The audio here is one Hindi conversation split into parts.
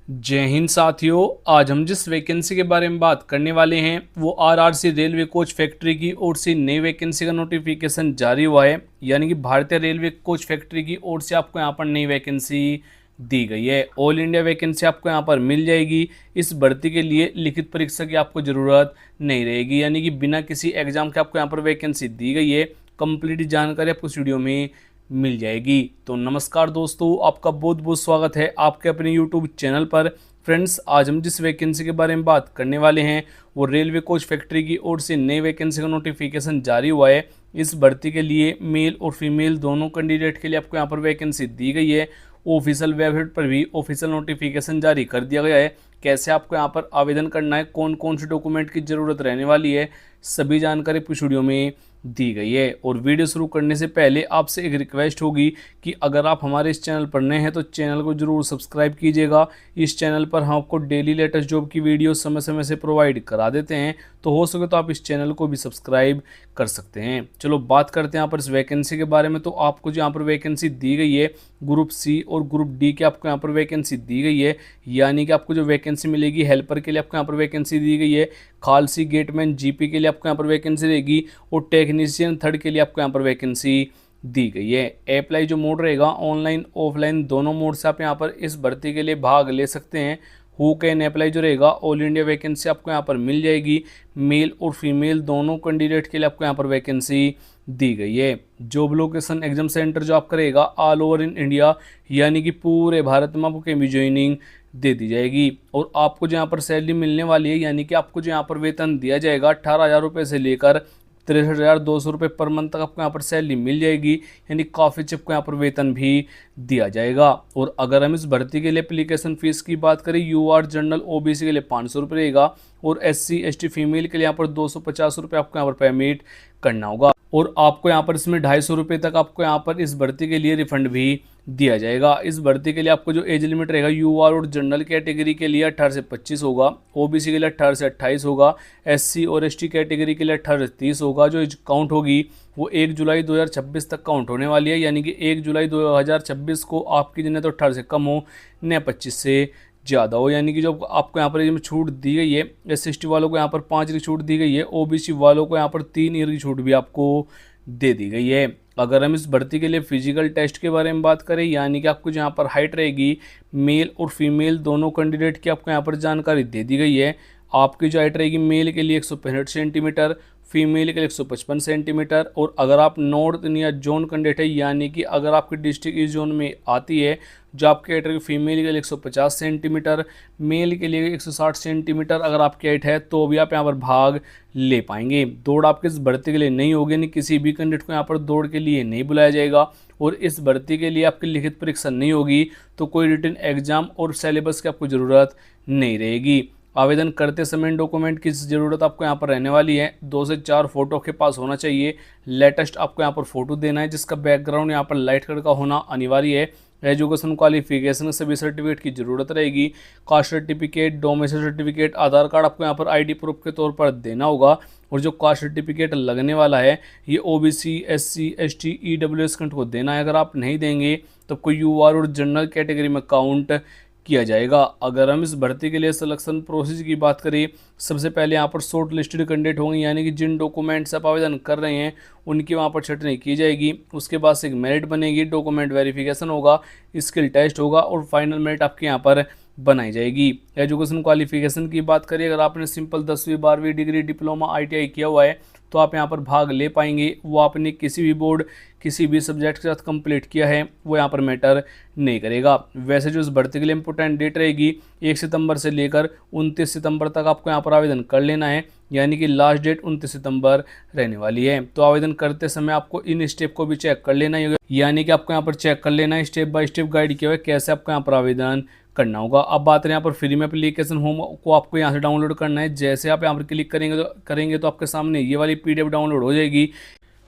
जय हिंद साथियों। आज हम जिस वैकेंसी के बारे में बात करने वाले हैं वो आरआरसी रेलवे कोच फैक्ट्री की ओर से नई वैकेंसी का नोटिफिकेशन जारी हुआ है। यानी कि भारतीय रेलवे कोच फैक्ट्री की ओर से आपको यहाँ पर नई वैकेंसी दी गई है। ऑल इंडिया वैकेंसी आपको यहाँ पर मिल जाएगी। इस भर्ती के लिए लिखित परीक्षा की आपको ज़रूरत नहीं रहेगी, यानी कि बिना किसी एग्जाम के आपको यहाँ पर वैकेंसी दी गई है। कंप्लीट जानकारी आपको इस वीडियो में मिल जाएगी। तो नमस्कार दोस्तों, आपका बहुत बहुत स्वागत है आपके अपने यूट्यूब चैनल पर। फ्रेंड्स, आज हम जिस वैकेंसी के बारे में बात करने वाले हैं वो रेलवे कोच फैक्ट्री की ओर से नई वैकेंसी का नोटिफिकेशन जारी हुआ है। इस भर्ती के लिए मेल और फीमेल दोनों कैंडिडेट के लिए आपको यहाँ पर वैकेंसी दी गई है। ऑफिशियल वेबसाइट पर भी ऑफिशियल नोटिफिकेशन जारी कर दिया गया है। कैसे आपको यहाँ पर आवेदन करना है, कौन कौन से डॉक्यूमेंट की ज़रूरत रहने वाली है, सभी जानकारी इस वीडियो में दी गई है। और वीडियो शुरू करने से पहले आपसे एक रिक्वेस्ट होगी कि अगर आप हमारे इस चैनल पर नए हैं तो चैनल को जरूर सब्सक्राइब कीजिएगा। इस चैनल पर हम आपको डेली लेटेस्ट जॉब की वीडियो समय समय से प्रोवाइड करा देते हैं, तो हो सके तो आप इस चैनल को भी सब्सक्राइब कर सकते हैं। चलो बात करते हैं यहाँ पर इस वैकेंसी के बारे में। तो आपको जो यहाँ पर वैकेंसी दी गई है ग्रुप सी और ग्रुप डी के आपको यहाँ पर वैकेंसी दी गई है। यानी कि आपको जो वैकेंसी मिलेगी हेल्पर के लिए आपको यहाँ पर वैकेंसी दी गई है, खालसी गेटमैन जीपी के लिए आपको यहाँ पर वैकेंसी रहेगी और टेक्नीशियन थर्ड के लिए आपको यहाँ पर वैकेंसी दी गई है। अप्लाई जो मोड रहेगा ऑनलाइन ऑफलाइन दोनों मोड से आप यहाँ पर इस भर्ती के लिए भाग ले सकते हैं। हु कैन अप्लाई जो रहेगा ऑल इंडिया वैकेंसी आपको यहाँ पर मिल जाएगी। मेल और फीमेल दोनों कैंडिडेट के लिए आपको यहाँ पर वैकेंसी दी गई है। जॉब लोकेशन एग्जाम सेंटर जो आपका रहेगा ऑल ओवर इन इंडिया, यानी कि पूरे भारत में आपको कहीं भी ज्वाइनिंग दे दी जाएगी। और आपको जो यहाँ पर सैलरी मिलने वाली है, यानी कि आपको जो यहाँ पर वेतन दिया जाएगा 18,000 रुपये से लेकर 63,200 रुपये पर मंथ तक आपको यहाँ पर सैलरी मिल जाएगी। यानी काफ़ी अच्छे आपको यहाँ पर वेतन भी दिया जाएगा। और अगर हम इस भर्ती के लिए एप्लीकेशन फ़ीस की बात करें, यूआर जनरल ओबीसी के लिए 500 रुपये रहेगा और एससी एसटी फीमेल के लिए यहाँ पर 250 रुपये आपको यहाँ पर पेमेंट करना होगा। और आपको यहाँ पर इसमें 250 रुपये तक आपको यहाँ पर इस भर्ती के लिए रिफंड भी दिया जाएगा। इस भर्ती के लिए आपको जो एज लिमिट रहेगा यूआर और जनरल कैटेगरी के लिए 18 से 25 होगा, ओबीसी के लिए 18 से 28 होगा, एससी और एसटी कैटेगरी के लिए 18 से 30 होगा। जो एज काउंट होगी वो 1 जुलाई 2026 तक काउंट होने वाली है। यानी कि 1 जुलाई 2026 को आपकी जिन्हें तो 18 से कम हो न 25 से ज़्यादा हो। यानी कि जो आपको यहाँ पर इसमें छूट दी गई है, एससी वालों को यहाँ पर 5 ईयर की छूट दी गई है, ओबीसी वालों को यहाँ पर 3 ईयर की छूट भी आपको दे दी गई है। अगर हम इस भर्ती के लिए फिजिकल टेस्ट के बारे में बात करें, यानी कि आपको यहाँ पर हाइट रहेगी मेल और फीमेल दोनों कैंडिडेट की आपको यहाँ पर जानकारी दे दी गई है। आपकी जो हाइट रहेगी मेल के लिए 165 सेंटीमीटर, फीमेल के लिए 155 सेंटीमीटर। और अगर आप नॉर्थ या जोन कैंडिडेट है, यानी कि अगर आपकी डिस्ट्रिक्ट इस जोन में आती है, जो आपकी हाइट रहेगी फीमेल के लिए 150 सेंटीमीटर, मेल के लिए 160 सेंटीमीटर अगर आपकी हाइट है तो भी आप यहाँ पर भाग ले पाएंगे। दौड़ आपके इस भर्ती के लिए नहीं होगी, यानी किसी भी कैंडिडेट को यहाँ पर दौड़ के लिए नहीं बुलाया जाएगा। और इस भर्ती के लिए आपकी लिखित परीक्षा नहीं होगी, तो कोई रिटन एग्जाम और सिलेबस की आपको ज़रूरत नहीं रहेगी। आवेदन करते समय डॉक्यूमेंट की ज़रूरत आपको यहाँ पर रहने वाली है। 2 से 4 फोटो के पास होना चाहिए। लेटेस्ट आपको यहाँ पर फोटो देना है, जिसका बैकग्राउंड यहाँ पर लाइट कलर का होना अनिवार्य है। एजुकेशन क्वालिफिकेशन सभी सर्टिफिकेट की ज़रूरत रहेगी। कास्ट सर्टिफिकेट, डोमिसाइल सर्टिफिकेट, आधार कार्ड आपको यहाँ पर आईडी प्रूफ के तौर पर देना होगा। और जो कास्ट सर्टिफिकेट लगने वाला है ये OBC SC ST EWS candidate को देना है। अगर आप नहीं देंगे तो कोई यूआर और जनरल कैटेगरी में काउंट किया जाएगा। अगर हम इस भर्ती के लिए सिलेक्शन प्रोसेस की बात करें, सबसे पहले यहाँ पर शॉर्ट लिस्टेड कैंडिडेट होंगे, यानी कि जिन डॉक्यूमेंट्स आप आवेदन कर रहे हैं उनकी वहाँ पर छटनी की जाएगी। उसके बाद से एक मेरिट बनेगी, डॉक्यूमेंट वेरिफिकेशन होगा, स्किल टेस्ट होगा और फाइनल मेरिट आपके यहाँ पर बनाई जाएगी। एजुकेशन क्वालिफिकेशन की बात करिए, अगर आपने सिंपल 10वीं 12वीं डिग्री डिप्लोमा आईटीआई किया हुआ है तो आप यहाँ पर भाग ले पाएंगे। वो आपने किसी भी बोर्ड किसी भी सब्जेक्ट के साथ कंप्लीट किया है वो यहाँ पर मैटर नहीं करेगा। वैसे जो इस भर्ती के लिए इंपॉर्टेंट डेट रहेगी 1 सितंबर से लेकर 29 सितंबर तक आपको यहाँ पर आवेदन कर लेना है। यानी कि लास्ट डेट 29 सितंबर रहने वाली है। तो आवेदन करते समय आपको इन स्टेप को भी चेक कर लेना है, यानी कि आपको यहाँ पर चेक कर लेना है स्टेप बाय स्टेप गाइड किया हुआ है कैसे आपको यहाँ पर आवेदन करना होगा। अब बात करें यहाँ पर फ्री में एप्लीकेशन होम को आपको यहाँ से डाउनलोड करना है। जैसे आप यहाँ पर क्लिक करेंगे तो आपके सामने ये वाली पीडीएफ डाउनलोड हो जाएगी।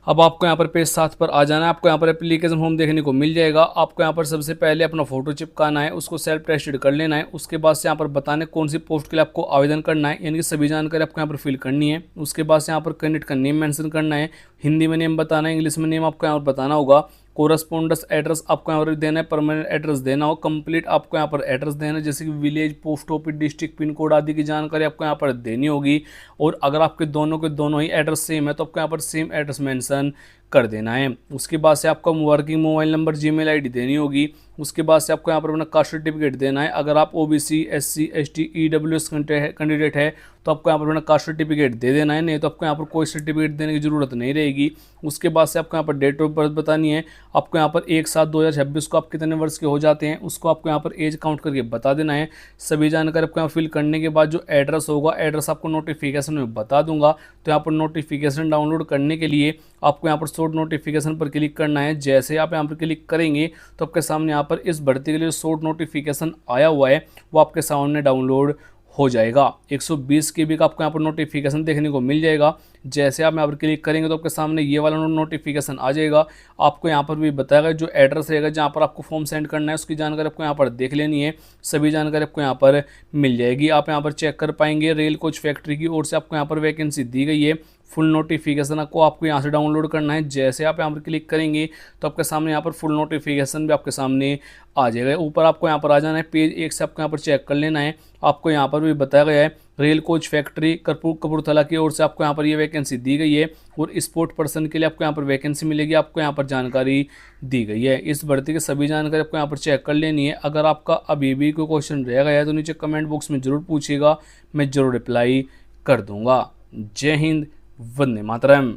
अब आपको यहाँ पर पेज 7 पर आ जाना है। आपको यहाँ पर एप्लीकेशन होम देखने को मिल जाएगा। आपको यहाँ पर सबसे पहले अपना फोटो चिपकाना है, उसको सेल्फ टेस्टेड कर लेना है। उसके बाद से यहाँ पर बताना है कौन सी पोस्ट के लिए आपको आवेदन करना है, यानी कि सभी जानकारी आपको यहाँ पर फिल करनी है। उसके बाद से यहाँ पर कैंडिडेट का नेम मेंशन करना है, हिंदी में नेम बताना है, इंग्लिश में नेम आपको यहाँ पर बताना होगा। कोरस्पोंडेंस एड्रेस आपको यहाँ पर देना है, परमानेंट एड्रेस देना हो, कंप्लीट आपको यहाँ पर एड्रेस देना है, जैसे कि village, post office, district, pin code आदि की जानकारी आपको यहाँ पर देनी होगी। और अगर आपके दोनों के दोनों ही एड्रेस सेम है तो आपको यहाँ पर सेम एड्रेस मेंशन कर देना है। उसके बाद से आपका working mobile number, Gmail ID देनी होगी। उसके बाद से आपको यहाँ पर अपना कास्ट सर्टिफिकेट देना है। अगर आप OBC, SC, ST, EWS candidate है तो आपको यहाँ पर अपना कास्ट सर्टिफिकेट दे देना है, नहीं तो आपको यहाँ पर कोई सर्टिफिकेट देने की जरूरत नहीं रहेगी। उसके बाद से आपको यहाँ पर डेट ऑफ बर्थ बतानी है। आपको यहाँ पर 1/7/2026 को आप कितने वर्ष के हो जाते हैं उसको आपको यहाँ पर एज काउंट करके बता देना है। सभी जानकारी आपको यहाँ फिल करने के बाद जो एड्रेस होगा, एड्रेस आपको नोटिफिकेशन में बता दूंगा। तो यहाँ पर नोटिफिकेशन डाउनलोड करने के लिए आपको यहाँ पर शॉर्ट नोटिफिकेशन पर क्लिक करना है। जैसे आप यहाँ पर क्लिक करेंगे तो आपके सामने यहाँ पर इस भर्ती के लिए शॉर्ट नोटिफिकेशन आया हुआ है वो आपके सामने डाउनलोड हो जाएगा। 120 KB का आपको यहाँ पर नोटिफिकेशन देखने को मिल जाएगा। जैसे आप यहाँ पर क्लिक करेंगे तो आपके सामने ये वाला नोटिफिकेशन आ जाएगा। आपको यहाँ पर भी बताएगा जो एड्रेस रहेगा जहाँ पर आपको फॉर्म सेंड करना है उसकी जानकारी आपको यहाँ पर देख लेनी है। सभी जानकारी आपको यहाँ पर मिल जाएगी। आप यहाँ पर चेक कर पाएंगे रेल कोच फैक्ट्री की ओर से आपको यहाँ पर वैकेंसी दी गई है। फुल नोटिफिकेशन आपको यहाँ से डाउनलोड करना है। जैसे आप यहाँ पर क्लिक करेंगे तो आपके सामने यहाँ पर फुल नोटिफिकेशन भी आपके सामने आ जाएगा। ऊपर आपको यहाँ पर आ जाना है, पेज 1 से आपको यहाँ पर चेक कर लेना है। आपको यहाँ पर भी बताया गया है रेल कोच फैक्ट्री कपूरथला की ओर से आपको यहाँ पर ये वैकेंसी दी गई है और स्पोर्ट पर्सन के लिए आपको यहाँ पर वैकेंसी मिलेगी, आपको यहाँ पर जानकारी दी गई है। इस भर्ती की सभी जानकारी आपको यहाँ पर चेक कर लेनी है। अगर आपका अभी भी कोई क्वेश्चन रह गया है तो नीचे कमेंट बॉक्स में ज़रूर पूछिएगा, मैं ज़रूर रिप्लाई कर दूंगा। जय हिंद, वंदे मातरम।